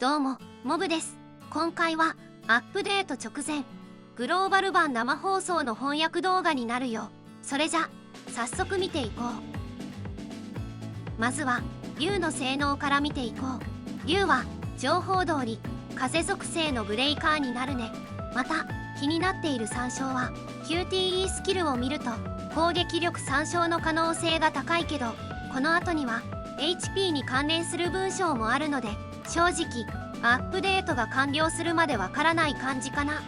どうも、モブです。今回はアップデート直前、グローバル版生放送の翻訳動画になるよ。それじゃ、早速見ていこう。まずは、竜の性能から見ていこう。竜は、情報通り、風属性のブレイカーになるね。また、気になっている参照は、QTE スキルを見ると、攻撃力参照の可能性が高いけど、この後には、HP に関連する文章もあるので、正直アップデートが完了するまでわからない感じかな。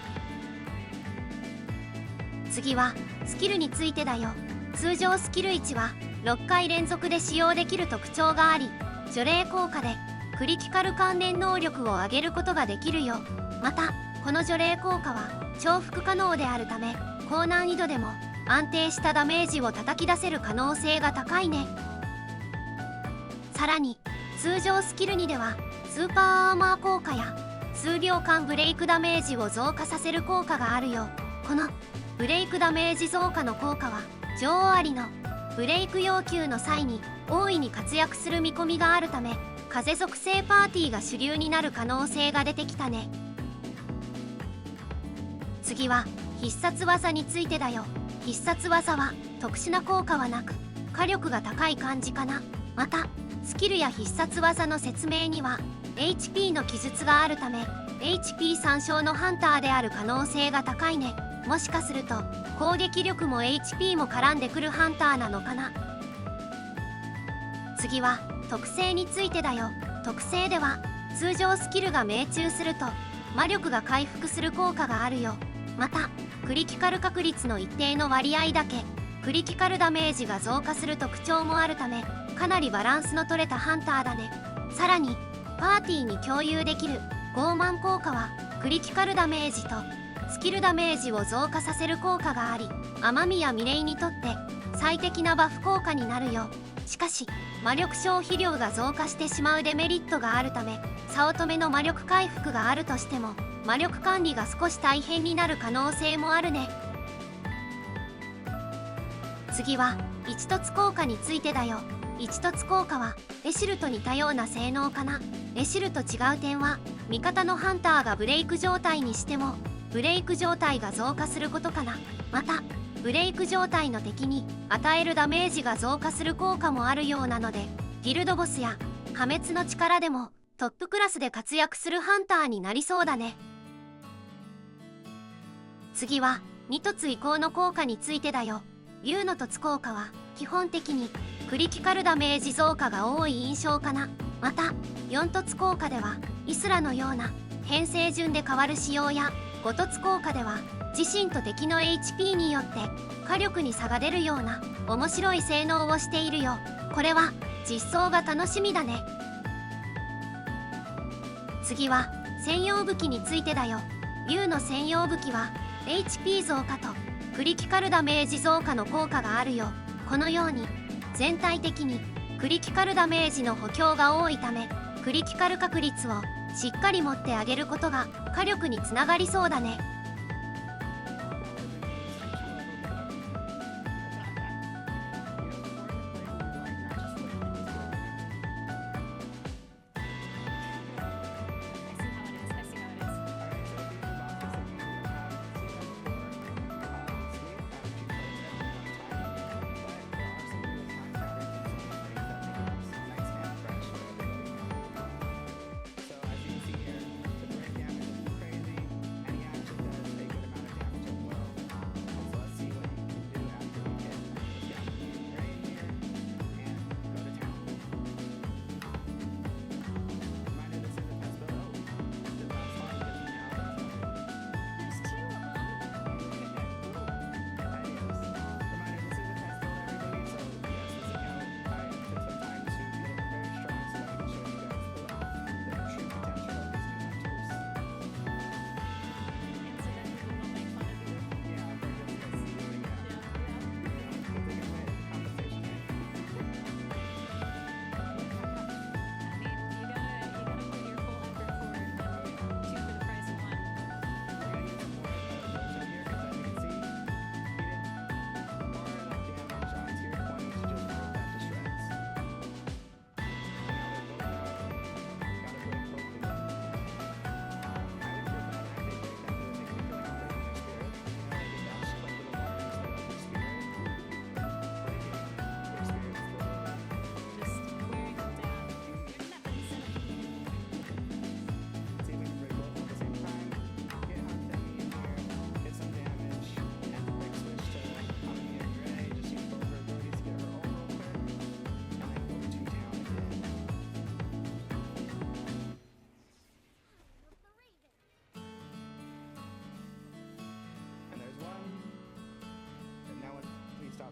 次はスキルについてだよ。通常スキル1は6回連続で使用できる特徴があり、除霊効果でクリティカル関連能力を上げることができるよ。またこの除霊効果は重複可能であるため、高難易度でも安定したダメージを叩き出せる可能性が高いね。さらに通常スキル2ではスーパーアーマー効果や数秒間ブレイクダメージを増加させる効果があるよ。このブレイクダメージ増加の効果は女王アリのブレイク要求の際に大いに活躍する見込みがあるため、風属性パーティーが主流になる可能性が出てきたね。次は必殺技についてだよ。必殺技は特殊な効果はなく火力が高い感じかな。またスキルや必殺技の説明にはHP の記述があるため HP 参照のハンターである可能性が高いね。もしかすると攻撃力も HP も絡んでくるハンターなのかな。次は特性についてだよ。特性では通常スキルが命中すると魔力が回復する効果があるよ。またクリティカル確率の一定の割合だけクリティカルダメージが増加する特徴もあるため、かなりバランスの取れたハンターだね。さらにパーティーに共有できる傲慢効果はクリティカルダメージとスキルダメージを増加させる効果があり、雨宮ミレイにとって最適なバフ効果になるよ。しかし魔力消費量が増加してしまうデメリットがあるため、早乙女の魔力回復があるとしても魔力管理が少し大変になる可能性もあるね。次は一突効果についてだよ。一突効果はエシルと似たような性能かな。エシルと違う点は味方のハンターがブレイク状態にしてもブレイク状態が増加することかな。またブレイク状態の敵に与えるダメージが増加する効果もあるようなので、ギルドボスや破滅の力でもトップクラスで活躍するハンターになりそうだね。次は二突移行の効果についてだよ。竜の突効果は基本的にクリティカルダメージ増加が多い印象かな。また4突効果ではイスラのような編成順で変わる仕様や、5突効果では自身と敵の HP によって火力に差が出るような面白い性能をしているよ。これは実装が楽しみだね。次は専用武器についてだよ。竜の専用武器は HP 増加とクリティカルダメージ増加の効果があるよ。このように全体的にクリティカルダメージの補強が多いため、クリティカル確率をしっかり持ってあげることが火力につながりそうだね。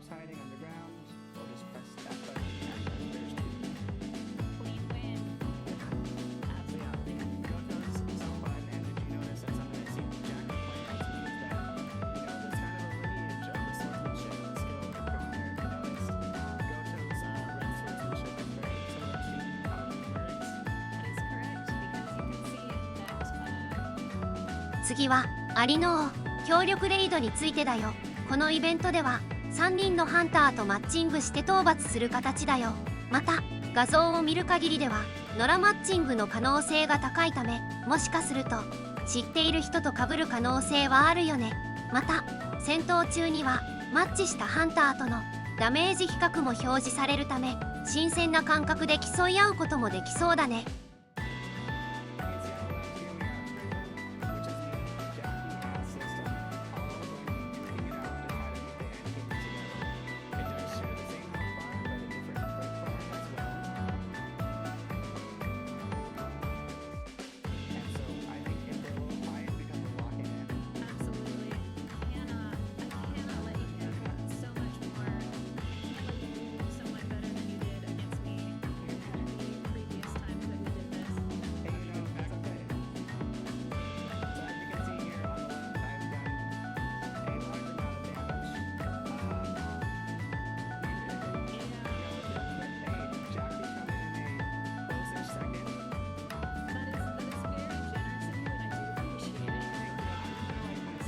stops hiding underground, we'll just press that button and then there's two. Clean win. So yeah, go to some fun, and did you notice that something I see Jack playing is that, there's kind of a lineage of the swordsmanship and skill that have gone there. If you noticed, Goto's red swordsmanship is very similar to Paladin Eric's. That is correct because you can see that 次はアリノー協力レイドについてだよ。このイベントでは3人のハンターとマッチングして討伐する形だよ。また画像を見る限りではノラマッチングの可能性が高いため、もしかすると知っている人と被る可能性はあるよね。また戦闘中にはマッチしたハンターとのダメージ比較も表示されるため、新鮮な感覚で競い合うこともできそうだね。absolutely. I cannot let you have so much more. You do so much better than you did against me the previous times that we did this. That's okay. So as you can see here on the left, I've done a large amount of damage. Jack becoming in a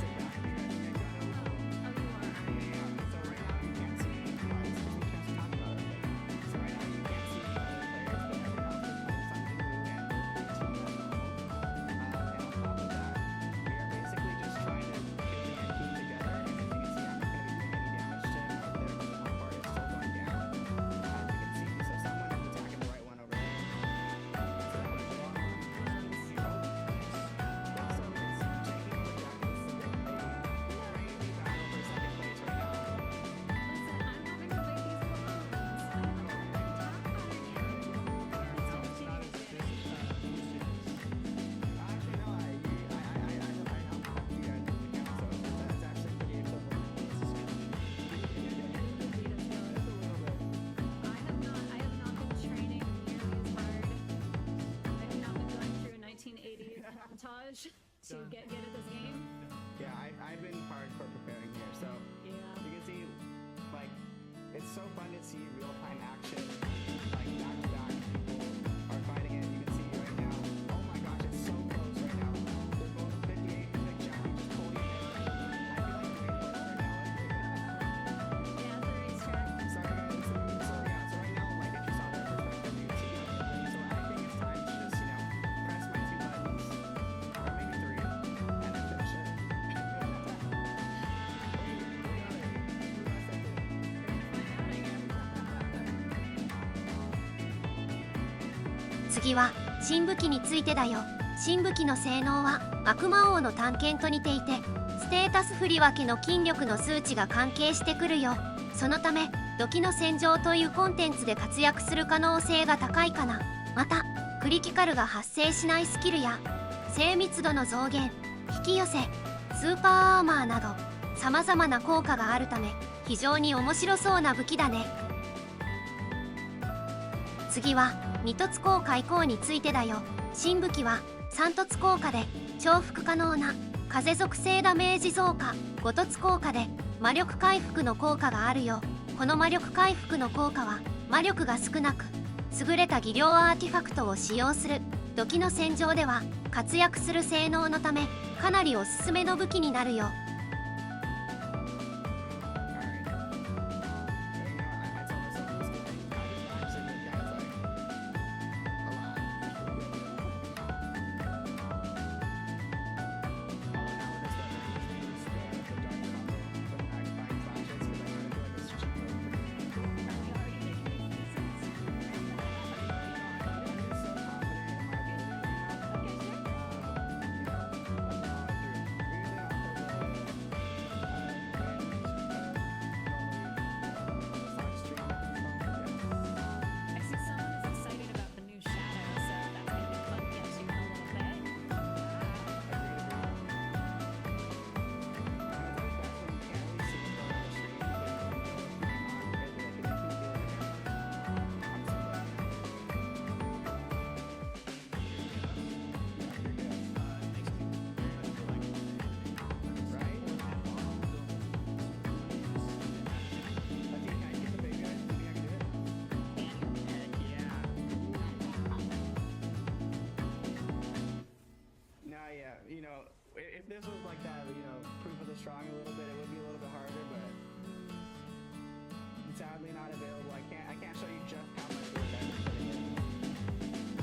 close-ish second. That is very generous of you, and I do appreciate it. I have not been training nearly as hard. I have not been going through a 1980s montage to get good at this game. Yeah, I've been hardcore preparing here, so Yeah. you can see, like, it's so fun to see real-time action, like back-to-back people are fighting it. You can see right now, oh my gosh, it's so close right now. They're both 58, like Jackie just pulled it in. I feel like the rainbow right now. Yeah, the racetrack. Sorry guys, so right now, like if you saw their perspective, you can see like, so I think it's time to just, press my two buttons, or maybe three, and then finish it. We got it. 次は新武器についてだよ。新武器の性能は悪魔王の探検と似ていて、ステータス振り分けの筋力の数値が関係してくるよ。そのため土器の戦場というコンテンツで活躍する可能性が高いかな。またクリティカルが発生しないスキルや精密度の増減、引き寄せ、スーパーアーマーなどさまざまな効果があるため、非常に面白そうな武器だね。次は2突効果移行についてだよ。新武器は3突効果で重複可能な風属性ダメージ増加、5突効果で魔力回復の効果があるよ。この魔力回復の効果は魔力が少なく優れた技量アーティファクトを使用する土器の戦場では活躍する性能のため、かなりおすすめの武器になるよ。if this was like that, you know, proof of the strong a little bit, it would be a little bit harder, but it's sadly not available. I can't show you just how much work I've been putting in.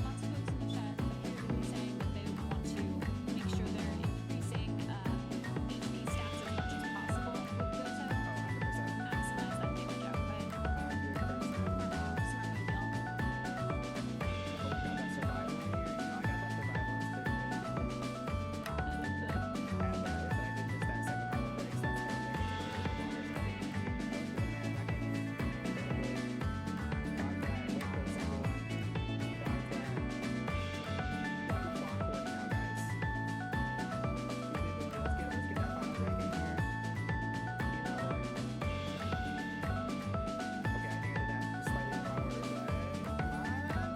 Lots of folks in the chat appear to be saying that they want to make sure they're increasing HP stats as much as possible with Goto. Oh, 100%. Maximize that damage output. 100%. Smart way to deal. Oh, we got that survival in here. You know, I got that survival instinct. And if I did just that second level breaks, that's gonna make it to the longer journey. Those are the man back in here. Dodge that, wait for the single one. Dodge that. Like clockwork now, guys. Let's get that final break in here. You know, okay, I think I did that slightly wrong order, but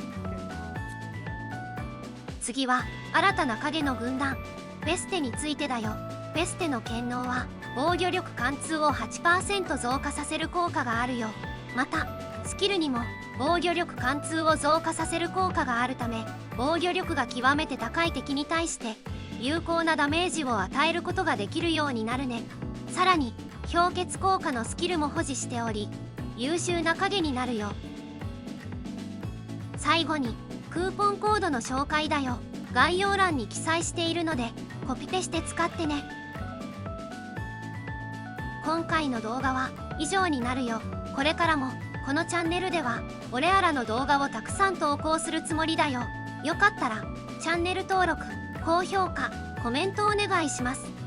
come on. Okay. 次は新たな影の軍団ベステについてだよ。ベステの権能は防御力貫通を 8% 増加させる効果があるよ。またスキルにも防御力貫通を増加させる効果があるため、防御力が極めて高い敵に対して有効なダメージを与えることができるようになるね。さらに氷結効果のスキルも保持しており、優秀な影になるよ。最後にクーポンコードの紹介だよ。概要欄に記載しているのでコピペして使ってね。今回の動画は以上になるよ。これからもこのチャンネルでは俺あらの動画をたくさん投稿するつもりだよ。よかったらチャンネル登録、高評価、コメントお願いします。